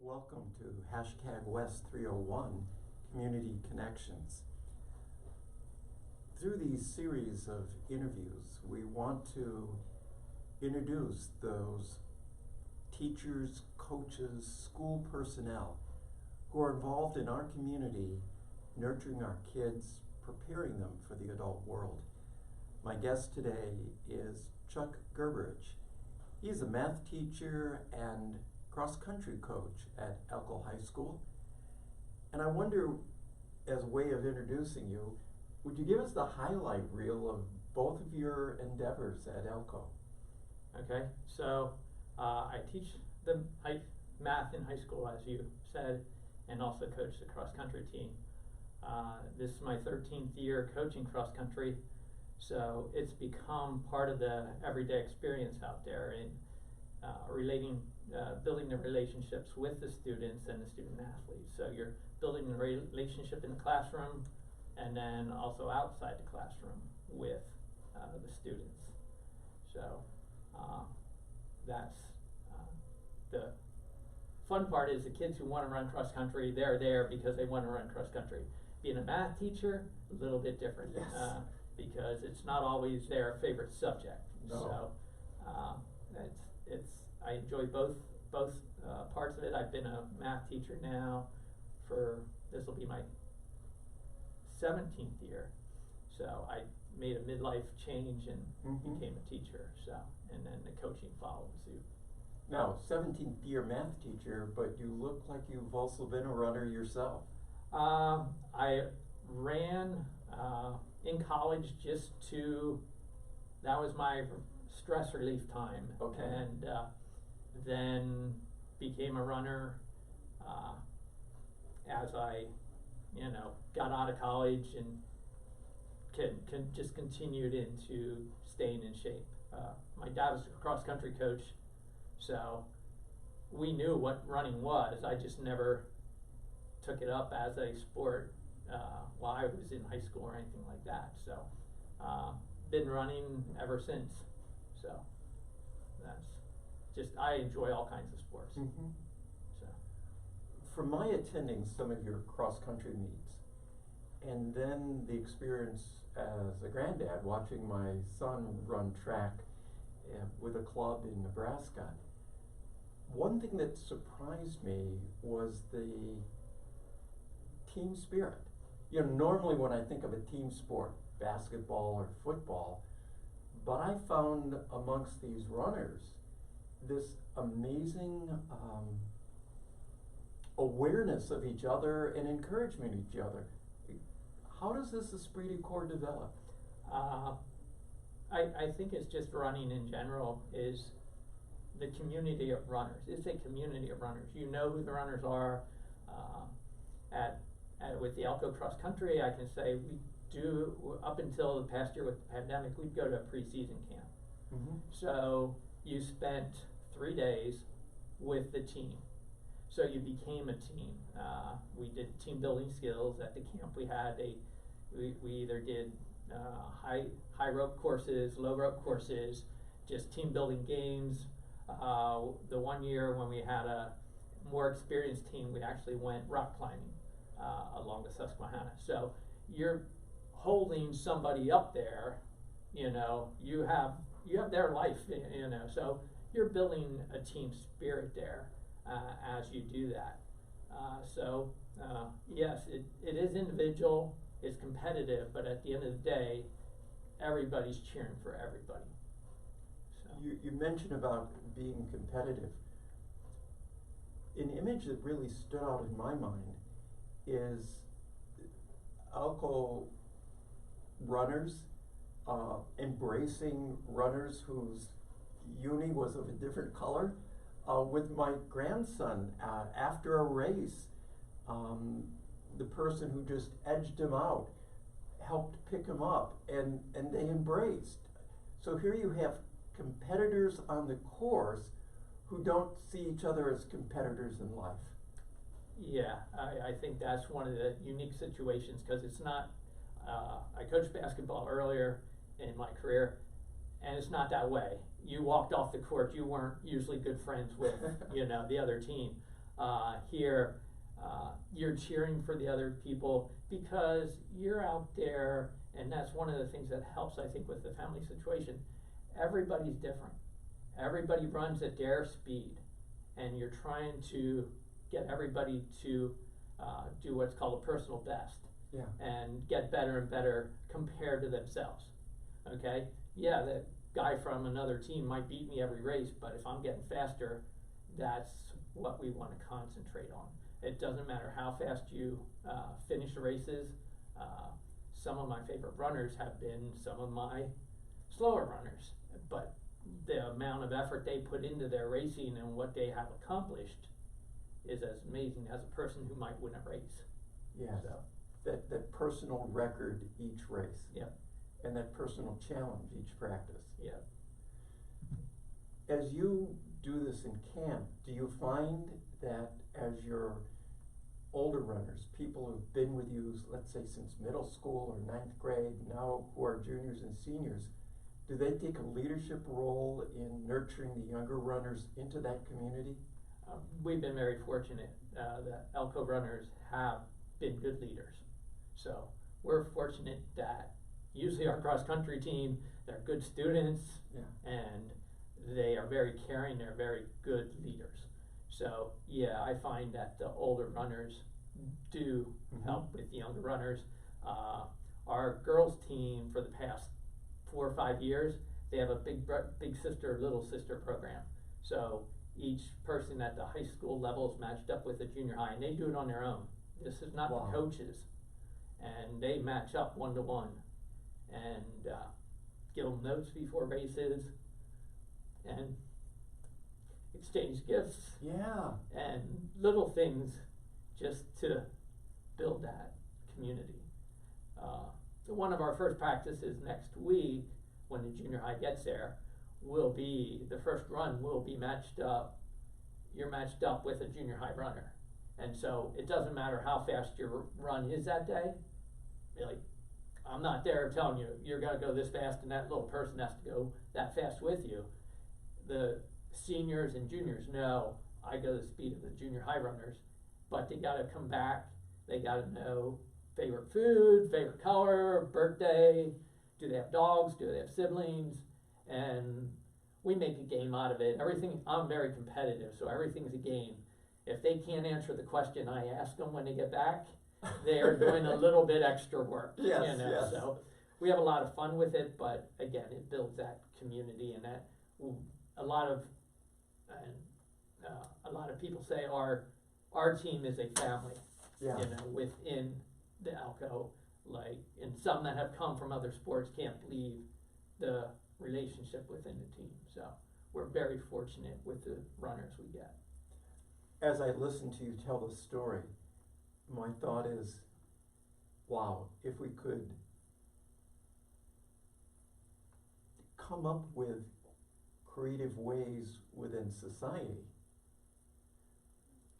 Welcome to #West 301 Community Connections. Through these series of interviews, we want to introduce those teachers, coaches, school personnel who are involved in our community, nurturing our kids, preparing them for the adult world. My guest today is Chuck Gerberich. He's a math teacher and cross-country coach at ELCO High School. And I wonder, as a way of introducing you, would you give us the highlight reel of both of your endeavors at ELCO? Okay, so I teach the math in high school, as you said, and also coach the cross-country team. This is my 13th year coaching cross-country, so it's become part of the everyday experience out there in building the relationships with the students and the student athletes. So you're building the relationship in the classroom and then also outside the classroom with the students. So that's the fun part is the kids who want to run cross country, they're there because they want to run cross country. Being a math teacher, a little bit different. Yes. Because it's not always their favorite subject. No. So I enjoy both parts of it. I've been a math teacher now for, this will be my 17th year. So I made a midlife change and became a teacher. So, and then the coaching followed suit. Now, 17th year math teacher, but you look like you've also been a runner yourself. I ran in college that was my stress relief time. Okay. And then became a runner as I, got out of college and just continued into staying in shape. My dad was a cross-country coach, so we knew what running was. I just never took it up as a sport while I was in high school or anything like that. So been running ever since. So that's just, I enjoy all kinds of sports. So From my attending some of your cross-country meets, and then the experience as a granddad watching my son run track with a club in Nebraska, one thing that surprised me was the team spirit. Normally when I think of a team sport, basketball or football, but I found amongst these runners this amazing awareness of each other and encouragement of each other. How does this esprit de corps develop? I think it's just running in general is the community of runners. It's a community of runners. You know who the runners are. With the ELCO cross country, I can say we do, up until the past year with the pandemic, we'd go to a preseason camp. So you spent 3 days with the team. So you became a team. We did team building skills at the camp we had. We either did high rope courses, low rope courses, just team building games. The one year when we had a more experienced team, we actually went rock climbing along the Susquehanna. So you're holding somebody up there, you have their life, so you're building a team spirit there as you do that. Yes, it is individual, it's competitive, but at the end of the day, everybody's cheering for everybody. So. You mentioned about being competitive. An image that really stood out in my mind is ELCO runners embracing runners whose uni was of a different color. With my grandson, after a race, the person who just edged him out helped pick him up, and they embraced. So here you have competitors on the course who don't see each other as competitors in life. Yeah, I think that's one of the unique situations because it's not, I coached basketball earlier in my career, and it's not that way. You walked off the court, you weren't usually good friends with the other team. Here, you're cheering for the other people because you're out there, and that's one of the things that helps, I think, with the family situation. Everybody's different. Everybody runs at their speed, and you're trying to get everybody to do what's called a personal best. Yeah. And get better and better compared to themselves. Okay? Yeah, the guy from another team might beat me every race, but if I'm getting faster, that's what we want to concentrate on. It doesn't matter how fast you finish the races. Some of my favorite runners have been some of my slower runners, but the amount of effort they put into their racing and what they have accomplished is as amazing as a person who might win a race. Yes. So. That personal record each race. Yep. And that personal challenge each practice. Yep. As you do this in camp, do you find that as your older runners, people who've been with you, let's say since middle school or ninth grade, now who are juniors and seniors, do they take a leadership role in nurturing the younger runners into that community? We've been very fortunate. The ELCO runners have been good leaders. So we're fortunate that usually our cross-country team, they're good students, and they are very caring, they're very good leaders. So yeah, I find that the older runners do help with the younger runners. Our girls team for the past 4 or 5 years, they have a big sister, little sister program. So each person at the high school level is matched up with a junior high, and they do it on their own. This is not the coaches, and they match up 1-to-1 and give them notes before races and exchange gifts. Yeah. And little things just to build that community. So one of our first practices next week, when the junior high gets there, will be, the first run will be matched up. You're matched up with a junior high runner. And so it doesn't matter how fast your run is that day. Like, I'm not there telling you, you're gonna go this fast and that little person has to go that fast with you. The seniors and juniors know I go the speed of the junior high runners, but they gotta come back, they gotta know favorite food, favorite color, birthday, do they have dogs, do they have siblings, and we make a game out of it. Everything, I'm very competitive, so everything's a game. If they can't answer the question I ask them when they get back, they are doing a little bit extra work. Yes, you know? yes. So we have a lot of fun with it, but again, it builds that community, and that a lot of people say our team is a family. Yeah. You know, within the ELCO, like, and some that have come from other sports can't believe the relationship within the team. So we're very fortunate with the runners we get. As I listen to you tell the story, my thought is, wow, if we could come up with creative ways within society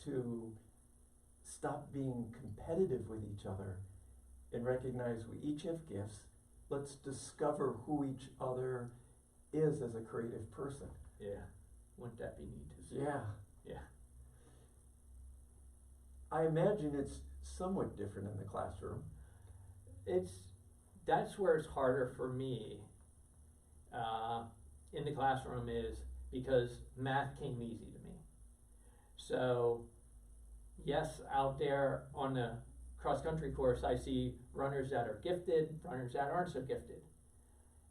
to stop being competitive with each other and recognize we each have gifts. Let's discover who each other is as a creative person. Yeah, wouldn't that be neat to see? Yeah. Yeah. I imagine it's somewhat different in the classroom. That's where it's harder for me in the classroom, is because math came easy to me. So yes, out there on the cross-country course, I see runners that are gifted, runners that aren't so gifted.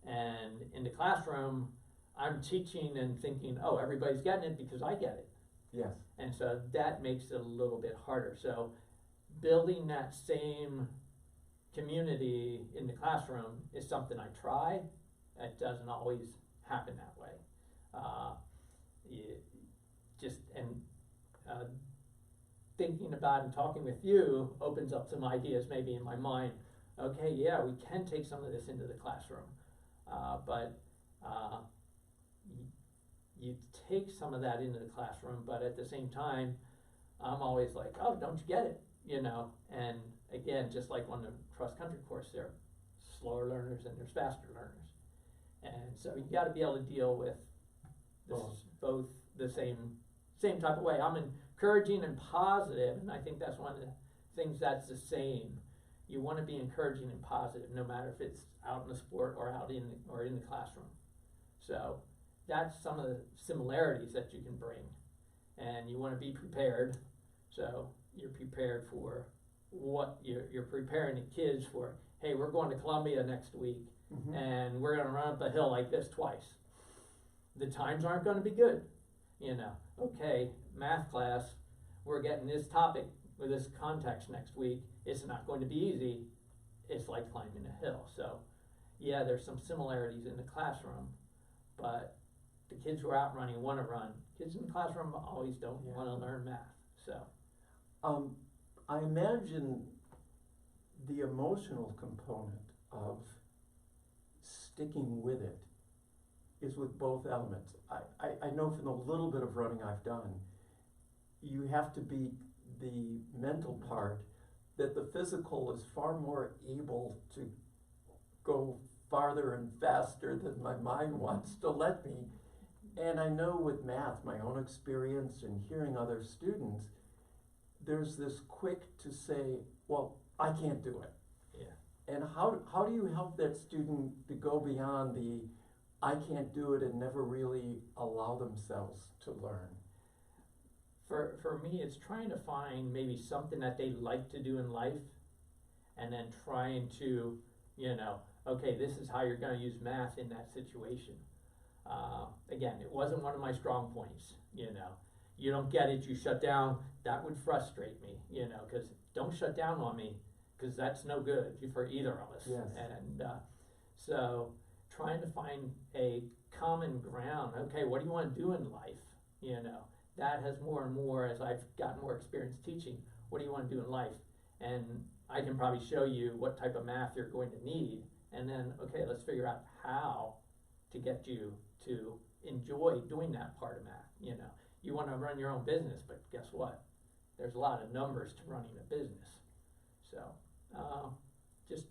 And in the classroom, I'm teaching and thinking, oh, everybody's getting it because I get it. Yes. And so that makes it a little bit harder. So building that same community in the classroom is something I try. It doesn't always happen that way. Thinking about and talking with you opens up some ideas maybe in my mind. Okay, yeah, we can take some of this into the classroom. But you take some of that into the classroom, but at the same time, I'm always like, oh, don't you get it? You know, and again, just like on the cross-country course, there are slower learners and there's faster learners. And so you gotta be able to deal with this, both the same type of way. I'm encouraging and positive, and I think that's one of the things that's the same. You want to be encouraging and positive, no matter if it's out in the sport or out in the classroom. So that's some of the similarities that you can bring, and you want to be prepared. So you're prepared for what you're preparing the kids for. Hey, we're going to Columbia next week, and we're going to run up a hill like this twice. The times aren't going to be good, you know. Okay, math class, we're getting this topic with this context next week. It's not going to be easy. It's like climbing a hill. So, yeah, there's some similarities in the classroom, but the kids who are out running want to run. Kids in the classroom always don't want to learn math. So, I imagine the emotional component of sticking with it is with both elements. I know from the little bit of running I've done, you have to be the mental part, that the physical is far more able to go farther and faster than my mind wants to let me. And I know with math, my own experience and hearing other students, there's this quick to say, well, I can't do it. Yeah. And how do you help that student to go beyond the I can't do it and never really allow themselves to learn? For me, it's trying to find maybe something that they like to do in life, and then trying to, you know, okay, this is how you're going to use math in that situation. Again, it wasn't one of my strong points, you know. You don't get it, you shut down. That would frustrate me, you know, because don't shut down on me, because that's no good for either of us. Yes. And so trying to find a common ground. Okay, what do you want to do in life, you know? That has more and more, as I've gotten more experience teaching, what do you want to do in life? And I can probably show you what type of math you're going to need, and then, okay, let's figure out how to get you to enjoy doing that part of math. You know, you want to run your own business, but guess what? There's a lot of numbers to running a business. So, just,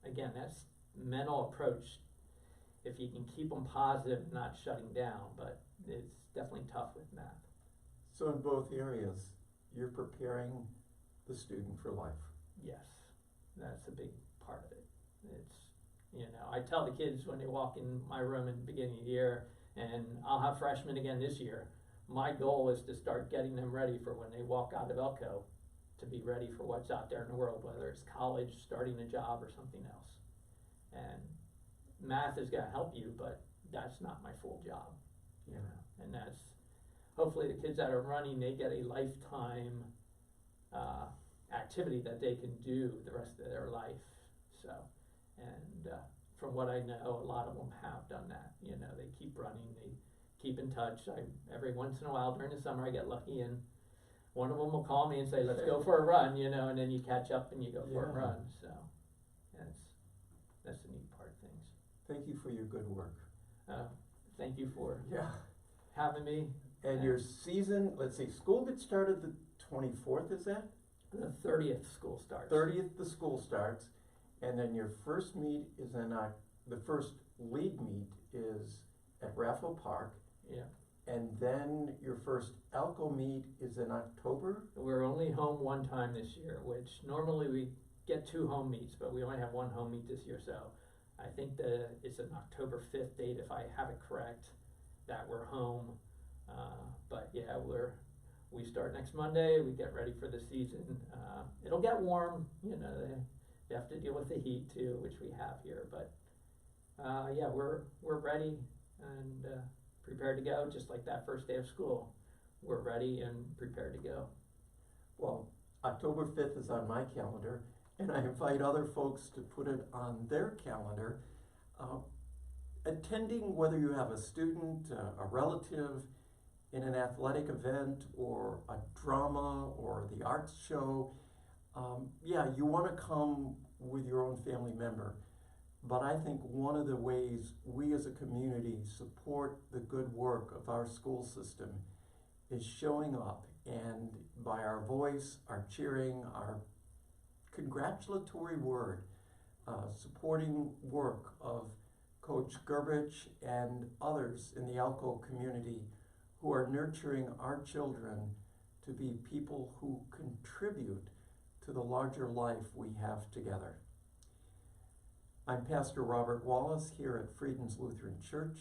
again, that's mental approach. If you can keep them positive and not shutting down, but it's definitely tough with math. So in both areas, you're preparing the student for life. Yes, that's a big part of it. It's, you know, I tell the kids when they walk in my room in the beginning of the year, and I'll have freshmen again this year, my goal is to start getting them ready for when they walk out of ELCO, to be ready for what's out there in the world, whether it's college, starting a job, or something else. And math is going to help you, but that's not my full job, you know, and that's, hopefully the kids that are running, they get a lifetime activity that they can do the rest of their life. So, and from what I know, a lot of them have done that. You know, they keep running, they keep in touch. Every once in a while during the summer I get lucky and one of them will call me and say, let's go for a run, you know, and then you catch up and you go for a run. So that's the neat part of things. Thank you for your good work. Thank you for having me. And your season, let's see, school gets started the 24th, is that? The 30th school starts. 30th the school starts, and then your first meet is in, the first league meet is at Raffle Park. Yeah. And then your first ELCO meet is in October? We're only home one time this year, which normally we get 2 home meets, but we only have 1 home meet this year, so I think it's an October 5th date, if I have it correct, that we're home. But yeah, we start next Monday, we get ready for the season. It'll get warm, you know, they have to deal with the heat too, which we have here, but yeah, we're ready and prepared to go, just like that first day of school. We're ready and prepared to go. Well, October 5th is on my calendar, and I invite other folks to put it on their calendar. Attending, whether you have a student, a relative, in an athletic event or a drama or the arts show, yeah, you want to come with your own family member. But I think one of the ways we as a community support the good work of our school system is showing up, and by our voice, our cheering, our congratulatory word, supporting work of Coach Gerberich and others in the ELCO community who are nurturing our children to be people who contribute to the larger life we have together. I'm Pastor Robert Wallace here at Friedens Lutheran Church.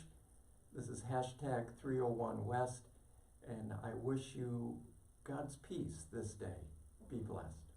This is hashtag 301 West, and I wish you God's peace this day. Be blessed.